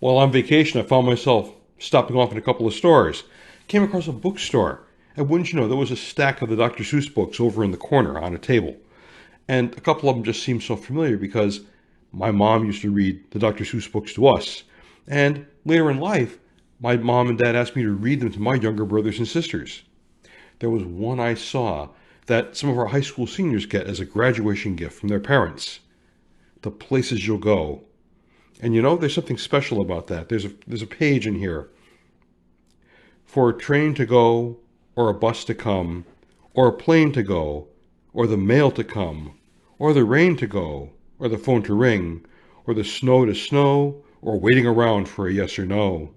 While on vacation, I found myself stopping off at a couple of stores. Came across a bookstore, and wouldn't you know, there was a stack of the Dr. Seuss books over in the corner on a table. And a couple of them just seemed so familiar because my mom used to read the Dr. Seuss books to us. And later in life, my mom and dad asked me to read them to my younger brothers and sisters. There was one I saw that some of our high school seniors get as a graduation gift from their parents. The Places You'll Go. And you know, there's something special about that. There's a page in here. For a train to go, or a bus to come, or a plane to go, or the mail to come, or the rain to go, or the phone to ring, or the snow to snow, or waiting around for a yes or no.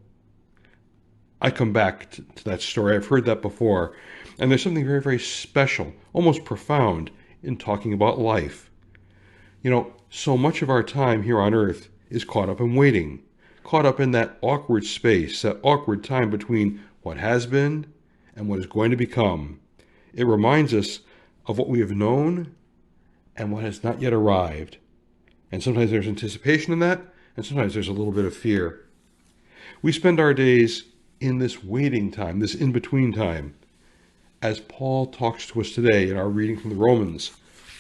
I come back to that story. I've heard that before. And there's something very, very special, almost profound, in talking about life. You know, so much of our time here on earth is caught up in waiting, caught up in that awkward space, that awkward time between what has been and what is going to become. It reminds us of what we have known and what has not yet arrived. And sometimes there's anticipation in that, and sometimes there's a little bit of fear. We spend our days in this waiting time, this in-between time. As Paul talks to us today in our reading from the Romans,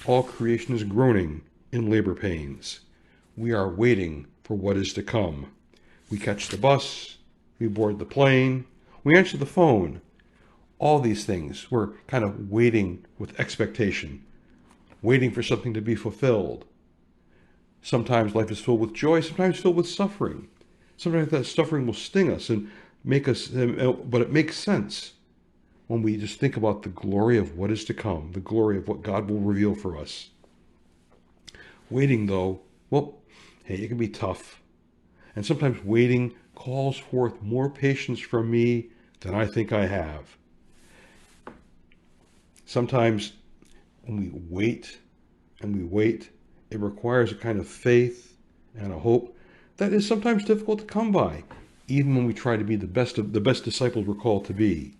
all creation is groaning in labor pains. We are waiting for what is to come. We catch the bus, we board the plane, we answer the phone. All these things, we're kind of waiting with expectation, waiting for something to be fulfilled. Sometimes life is filled with joy, sometimes filled with suffering. Sometimes that suffering will sting us and make us, but it makes sense when we just think about the glory of what is to come, the glory of what God will reveal for us. Waiting, though, well, hey, it can be tough. And sometimes waiting calls forth more patience from me than I think I have. Sometimes when we wait and we wait, it requires a kind of faith and a hope that is sometimes difficult to come by, even when we try to be the best disciples we're called to be.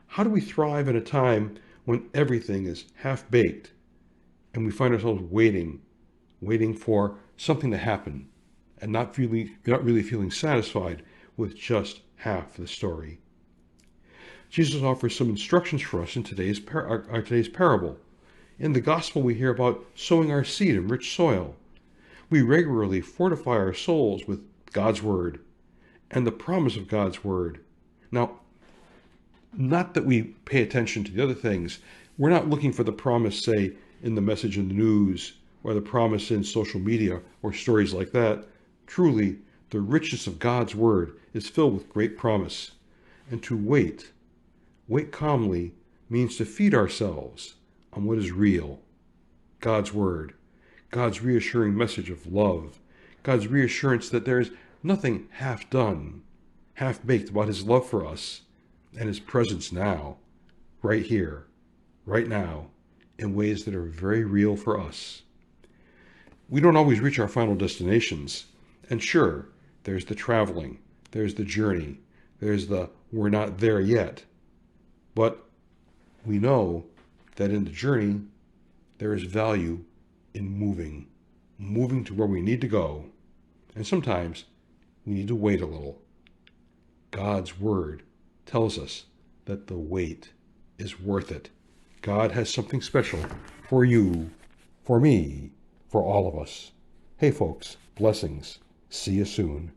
How do we thrive in a time when everything is half-baked and we find ourselves waiting for something to happen and not really feeling satisfied with just half the story? Jesus offers some instructions for us in today's parable. In the gospel, we hear about sowing our seed in rich soil. We regularly fortify our souls with God's word and the promise of God's word. Now, not that we pay attention to the other things. We're not looking for the promise, say, in the message in the news or the promise in social media or stories like that. Truly, the richness of God's word is filled with great promise. And to wait calmly, means to feed ourselves on what is real. God's word, God's reassuring message of love, God's reassurance that there is nothing half done, half baked about his love for us and his presence now, right here, right now, in ways that are very real for us. We don't always reach our final destinations. And sure, there's the traveling, there's the journey, there's the we're not there yet. But we know that in the journey, there is value in moving to where we need to go. And sometimes we need to wait a little. God's word tells us that the wait is worth it. God has something special for you, for me, for all of us. Hey folks, blessings. See you soon.